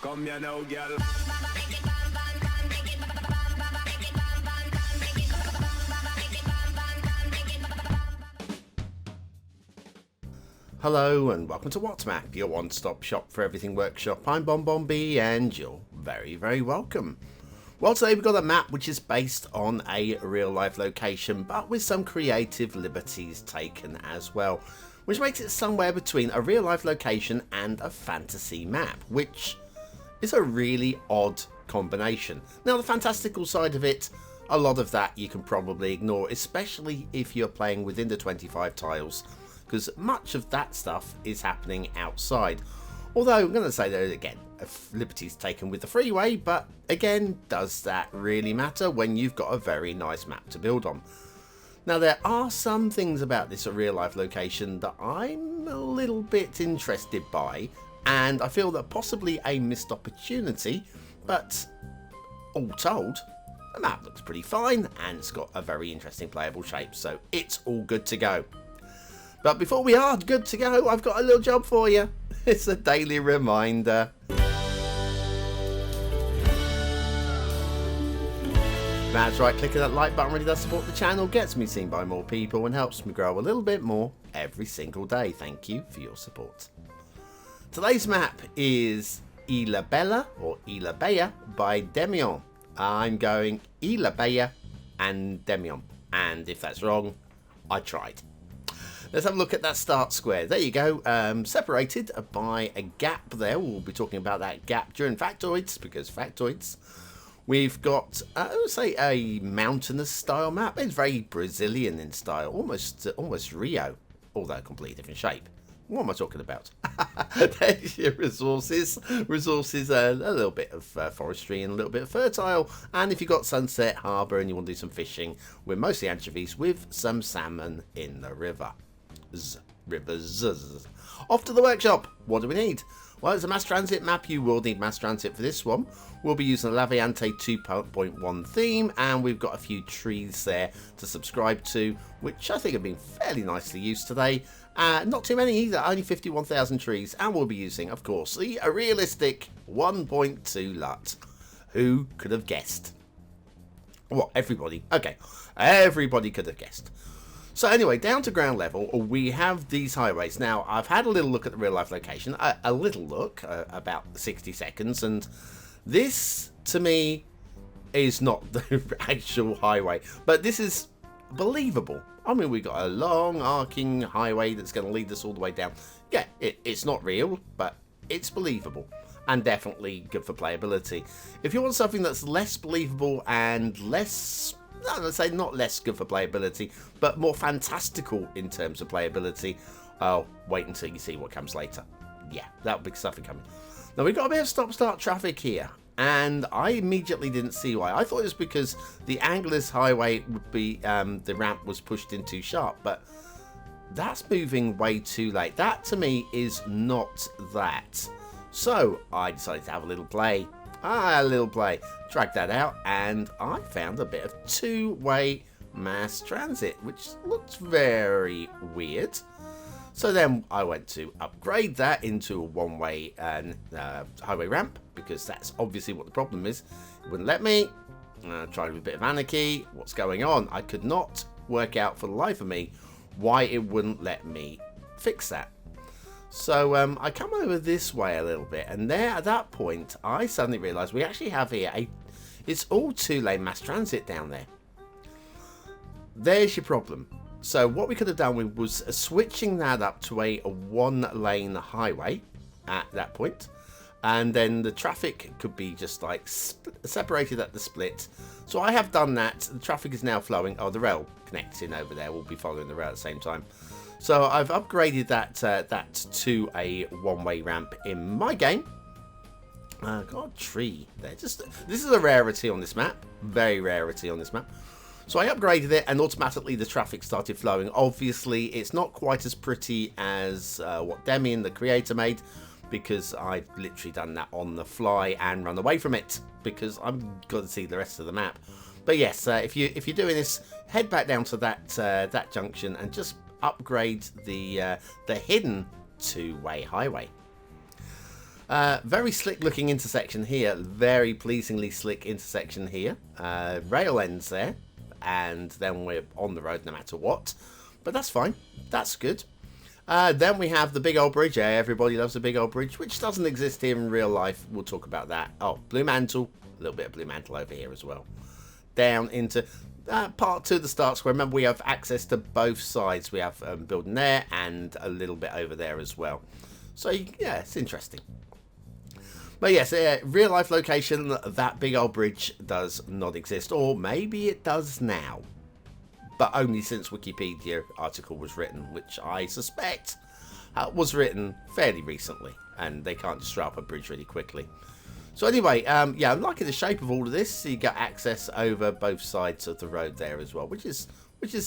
Come here now, girl. Hello and welcome to WhatsMap, your one-stop shop for everything workshop. I'm BonBonB and you're very, very welcome. Well, today we've got a map which is based on a real-life location, but with some creative liberties taken as well, which makes it somewhere between a real-life location and a fantasy map, which is a really odd combination. Now, the fantastical side of it, a lot of that you can probably ignore, especially if you're playing within the 25 tiles, because much of that stuff is happening outside. Although I'm going to say there again, liberties taken with the freeway, but again, does that really matter when you've got a very nice map to build on? Now, there are some things about this real life location that I'm a little bit interested by, and I feel that possibly a missed opportunity, but all told, the map looks pretty fine and it's got a very interesting playable shape, so it's all good to go. But before we are good to go, I've got a little job for you. It's a daily reminder. That's right, clicking that like button really does support the channel, gets me seen by more people and helps me grow a little bit more every single day. Thank you for your support. Today's map is Ilhabela or Ilhabela by demiøn. I'm going Ilhabela and demiøn, and if that's wrong, I tried. Let's have a look at that start square. There you go, separated by a gap there. We'll be talking about that gap during factoids, because factoids. We've got, I would say, a mountainous style map. It's very Brazilian in style, almost Rio, although a completely different shape. What am I talking about? There's your resources. Resources, a little bit of forestry and a little bit of fertile. And if you've got Sunset Harbour and you want to do some fishing, we're mostly anchovies with some salmon in the river. Rivers. Off to the workshop. What do we need? Well, it's a mass transit map. You will need mass transit for this one. We'll be using the Laviante 2.1 theme, and we've got a few trees there to subscribe to, which I think have been fairly nicely used today. Not too many either, only 51,000 trees, and we'll be using, of course, the realistic 1.2 LUT. Who could have guessed? What, everybody? Okay, everybody could have guessed. So anyway, down to ground level, we have these highways. Now, I've had a little look at the real life location, a little look, about 60 seconds, and this, to me, is not the actual highway, but this is believable. I mean, we've got a long arcing highway that's going to lead us all the way down. Yeah, it's not real, but it's believable and definitely good for playability. If you want something that's less believable and less, no, let's say not less good for playability, but more fantastical in terms of playability, I'll wait until you see what comes later. Yeah, that'll be stuff coming. Now, we've got a bit of stop-start traffic here, and I immediately didn't see why. I thought it was because the Anglers Highway would be, the ramp was pushed in too sharp, but that's moving way too late. That, to me, is not that. So, I decided to have a little play. Drag that out, and I found a bit of two-way mass transit, which looks very weird. So then I went to upgrade that into a one-way highway ramp, because that's obviously what the problem is. It wouldn't let me. Tried with a bit of anarchy. What's going on? I could not work out for the life of me why it wouldn't let me fix that. So I come over this way a little bit, and there at that point I suddenly realised we actually have here it's all two-lane mass transit down there. There's your problem. So what we could have done was switching that up to a one-lane highway at that point, and then the traffic could be just like separated at the split. So I have done that. The traffic is now flowing. Oh, the rail connecting over there. We'll be following the rail at the same time. So I've upgraded that to a one-way ramp in my game. Got a tree there. This is a rarity on this map. Very rarity on this map. So I upgraded it, and automatically the traffic started flowing. Obviously, it's not quite as pretty as what demiøn, the creator, made, because I've literally done that on the fly and run away from it, because I'm going to see the rest of the map. But yes, if you're doing this, head back down to that junction and just upgrade the hidden two-way highway. Very slick looking intersection here. Very pleasingly slick intersection here. Rail ends there. And then we're on the road no matter what. But that's fine. That's good. Then we have the big old bridge. Yeah, everybody loves the big old bridge, which doesn't exist here in real life. We'll talk about that. Oh, Blue Mantle. A little bit of Blue Mantle over here as well. Down into part 2 of the start square. Remember, we have access to both sides. We have building there and a little bit over there as well. So, yeah, it's interesting. But yes, real life location, that big old bridge does not exist. Or maybe it does now. But only since Wikipedia article was written, which I suspect was written fairly recently. And they can't just throw up a bridge really quickly. So anyway, yeah, I'm liking the shape of all of this. So you got access over both sides of the road there as well, which is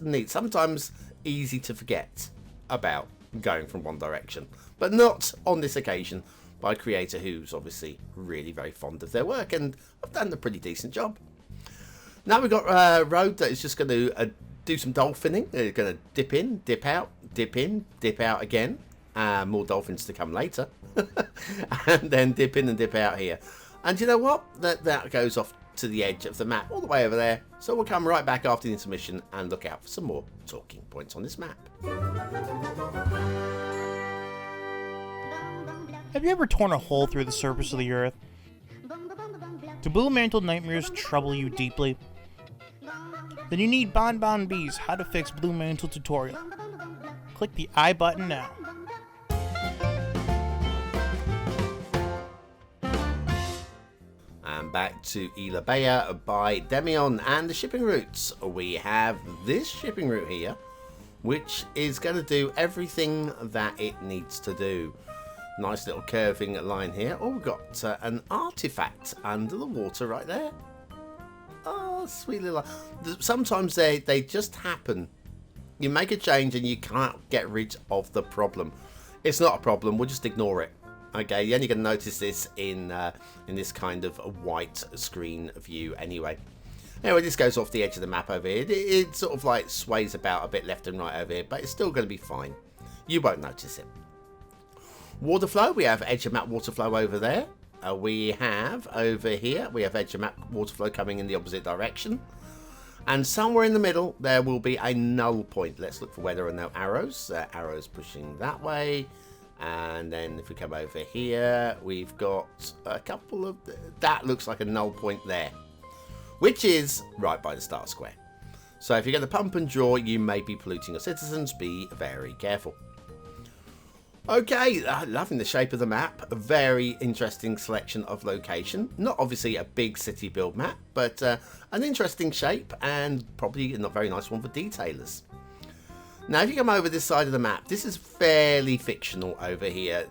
neat. Sometimes easy to forget about going from one direction. But not on this occasion. By a creator who's obviously really very fond of their work, and I've done a pretty decent job. Now we've got a road that is just going to do some dolphining. They're going to dip in, dip out, dip in, dip out again. More dolphins to come later. And then dip in and dip out here. And you know what? That goes off to the edge of the map, all the way over there. So we'll come right back after the intermission and look out for some more talking points on this map. Have you ever torn a hole through the surface of the earth? Do Blue Mantle nightmares trouble you deeply? Then you need BonBonB's How to Fix Blue Mantle tutorial. Click the I button now. And back to Ilhabela by demiøn and the shipping routes. We have this shipping route here, which is going to do everything that it needs to do. Nice little curving line here. Oh, we've got an artifact under the water right there. Oh, sweet little... Sometimes they just happen. You make a change and you can't get rid of the problem. It's not a problem. We'll just ignore it. Okay, you're only going to notice this in this kind of a white screen view anyway. Anyway, this goes off the edge of the map over here. It sort of like sways about a bit left and right over here, but it's still going to be fine. You won't notice it. Water flow, we have edge of map water flow over there. We have over here, we have edge of map water flow coming in the opposite direction. And somewhere in the middle, there will be a null point. Let's look for where there are no arrows. Arrows pushing that way. And then if we come over here, we've got a couple of... That looks like a null point there. Which is right by the start square. So if you're going to pump and draw, you may be polluting your citizens. Be very careful. Okay, loving the shape of the map. A very interesting selection of location. Not obviously a big city build map, but an interesting shape and probably a not very nice one for detailers. Now, if you come over this side of the map, this is fairly fictional over here.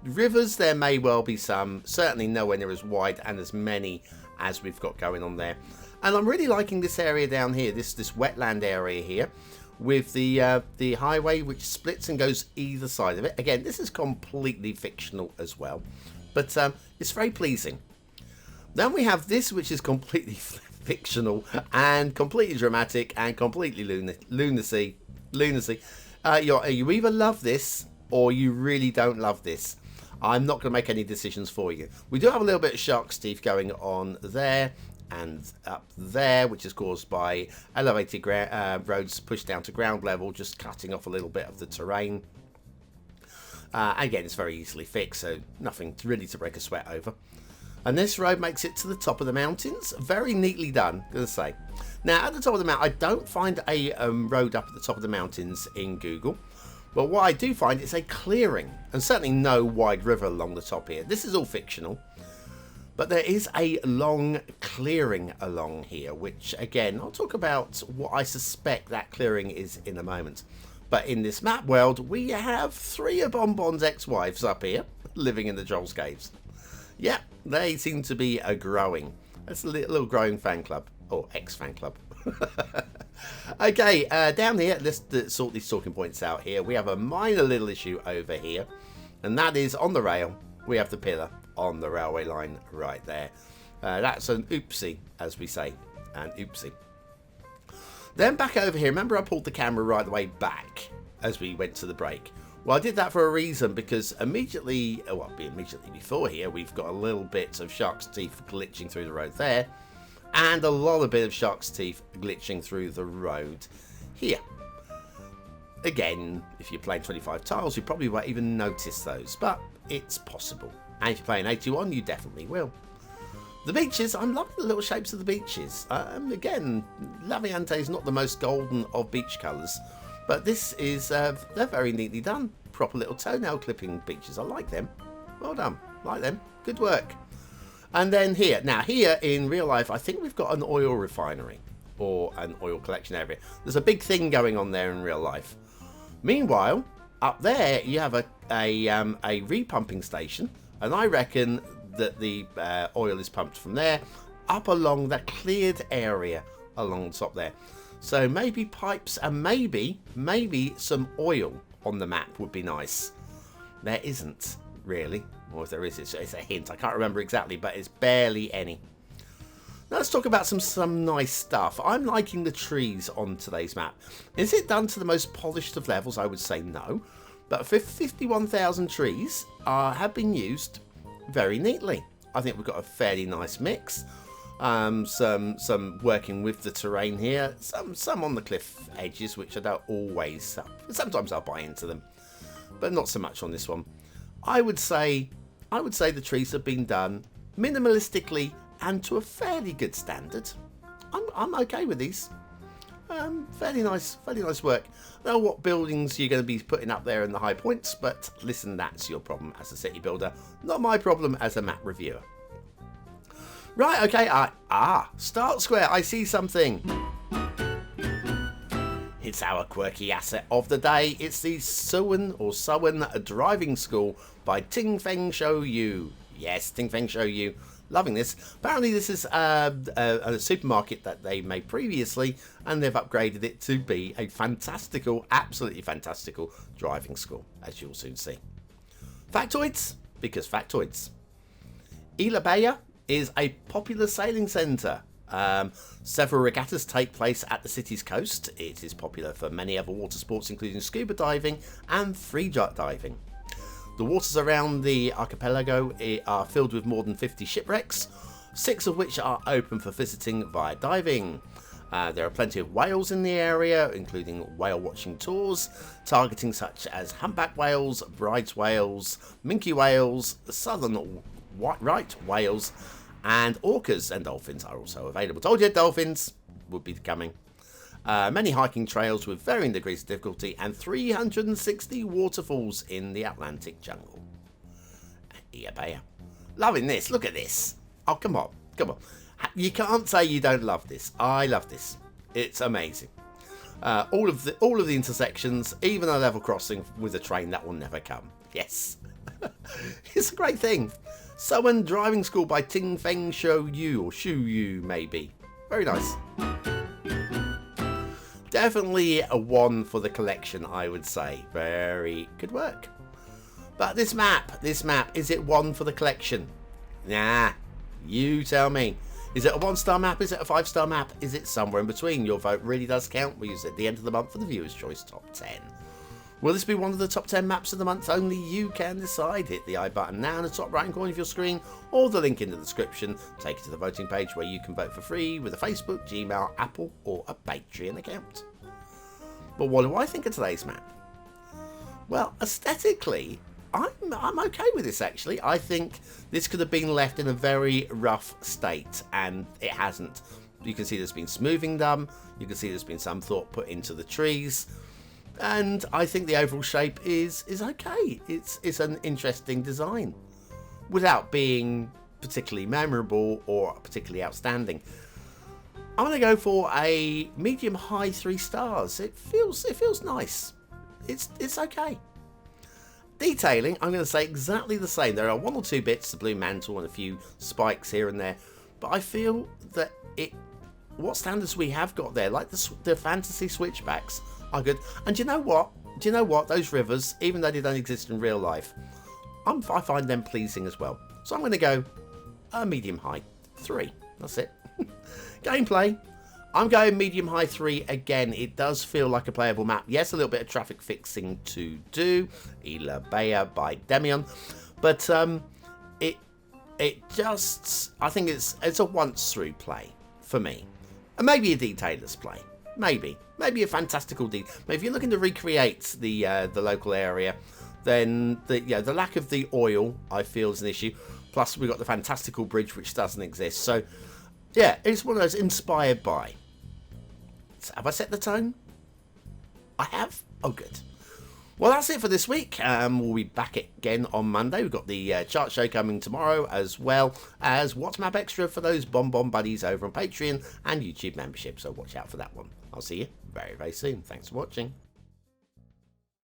Rivers, there may well be some. Certainly nowhere near as wide and as many as we've got going on there. And I'm really liking this area down here, this wetland area here. With the highway which splits and goes either side of it. Again, this is completely fictional as well, but it's very pleasing. Then we have this, which is completely fictional and completely dramatic and completely lunacy. You either love this or you really don't love this. I'm not going to make any decisions for you. We do have a little bit of shark's teeth going on there. And up there, which is caused by elevated roads pushed down to ground level, just cutting off a little bit of the terrain. Again, it's very easily fixed, so nothing really to break a sweat over. And this road makes it to the top of the mountains. Very neatly done, I'm going to say. Now, at the top of the mountain, I don't find a road up at the top of the mountains in Google. But what I do find is a clearing, and certainly no wide river along the top here. This is all fictional. But there is a long clearing along here, which, again, I'll talk about what I suspect that clearing is in a moment. But in this map world, we have 3 of BonBon's ex-wives up here, living in the Joel's Caves. Yeah, they seem to be growing. That's a little growing fan club, or ex-fan club. Okay, down here, let's sort these talking points out here. We have a minor little issue over here, and that is on the rail, we have the pillar on the railway line right there. That's an oopsie, as we say, an oopsie. Then back over here, remember I pulled the camera right the way back as we went to the break. Well, I did that for a reason, because immediately before here, we've got a little bit of shark's teeth glitching through the road there, and a lot of bit of shark's teeth glitching through the road here. Again, if you're playing 25 tiles, you probably won't even notice those, but it's possible. And if you're playing 81, you definitely will. The beaches, I'm loving the little shapes of the beaches. Again, Laviante is not the most golden of beach colours, but this is, they're very neatly done. Proper little toenail clipping beaches. I like them. Well done. Like them. Good work. And then here. Now, here in real life, I think we've got an oil refinery or an oil collection area. There's a big thing going on there in real life. Meanwhile, up there, you have a repumping station, and I reckon that the oil is pumped from there up along that cleared area along the top there. So maybe pipes and maybe some oil on the map would be nice. There isn't really, or if there is, it's a hint. I can't remember exactly, but it's barely any. Now let's talk about some nice stuff. I'm liking the trees on today's map. Is it done to the most polished of levels? I would say no. But 51,000 trees have been used very neatly. I think we've got a fairly nice mix. Some working with the terrain here. Some on the cliff edges, which I don't always. Sometimes I'll buy into them, but not so much on this one. I would say the trees have been done minimalistically and to a fairly good standard. I'm okay with these. Fairly nice work. I don't know what buildings you're going to be putting up there in the high points, but listen, that's your problem as a city builder, not my problem as a map reviewer. Right, okay, start square, I see something. It's our quirky asset of the day. It's the SOEN Driving School by Ting Feng Shou Yu. Yes, Ting Feng Shou Yu. Loving this. Apparently this is a supermarket that they made previously, and they've upgraded it to be a absolutely fantastical driving school, as you'll soon see. Factoids, because factoids. Ilhabela is a popular sailing centre. Several regattas take place at the city's coast. It is popular for many other water sports, including scuba diving and free diving. The waters around the archipelago are filled with more than 50 shipwrecks, 6 of which are open for visiting via diving. There are plenty of whales in the area, including whale watching tours, targeting such as humpback whales, bride's whales, minke whales, southern right whales, and orcas and dolphins are also available. Told you, dolphins would be coming. Many hiking trails with varying degrees of difficulty, and 360 waterfalls in the Atlantic jungle. Ilhabela. Loving this. Look at this. Oh, come on. You can't say you don't love this. I love this. It's amazing. All of the intersections, even a level crossing with a train that will never come. Yes. It's a great thing. SOEN Driving School by Ting Feng Shou Yu, or Shu Yu maybe. Very nice. Definitely a 1 for the collection, I would say. Very good work. But this map, is it 1 for the collection? Nah, you tell me. Is it a 1-star map? Is it a 5-star map? Is it somewhere in between? Your vote really does count. We use it at the end of the month for the Viewer's Choice Top 10. Will this be one of the top 10 maps of the month? Only you can decide. Hit the I button now in the top right hand corner of your screen, or the link in the description. Take you to the voting page where you can vote for free with a Facebook, Gmail, Apple, or a Patreon account. But what do I think of today's map? Well, aesthetically, I'm okay with this, actually. I think this could have been left in a very rough state, and it hasn't. You can see there's been smoothing done. You can see there's been some thought put into the trees. And I think the overall shape is okay. It's an interesting design without being particularly memorable or particularly outstanding. I'm going to go for a medium-high 3 stars. It feels nice. It's okay. Detailing, I'm going to say exactly the same. There are 1 or 2 bits, the blue mantle and a few spikes here and there, but I feel that what standards we have got there, like the fantasy switchbacks, are good. And do you know what? Those rivers, even though they don't exist in real life, I find them pleasing as well. So I'm going to go a medium-high 3. That's it. Gameplay. I'm going medium high 3 again. It does feel like a playable map. Yes, a little bit of traffic fixing to do. Ilhabela by demiøn, but it just, I think it's a once through play for me, and maybe a detailer's play, maybe a fantastical detail. But if you're looking to recreate the local area, then the lack of the oil I feel is an issue. Plus we've got the fantastical bridge which doesn't exist. So yeah, it's one of those inspired by. So have I set the tone? I have? Oh, good. Well, that's it for this week. We'll be back again on Monday. We've got the chart show coming tomorrow, as well as What's Map Extra for those BonBon buddies over on Patreon and YouTube membership. So watch out for that one. I'll see you very, very soon. Thanks for watching.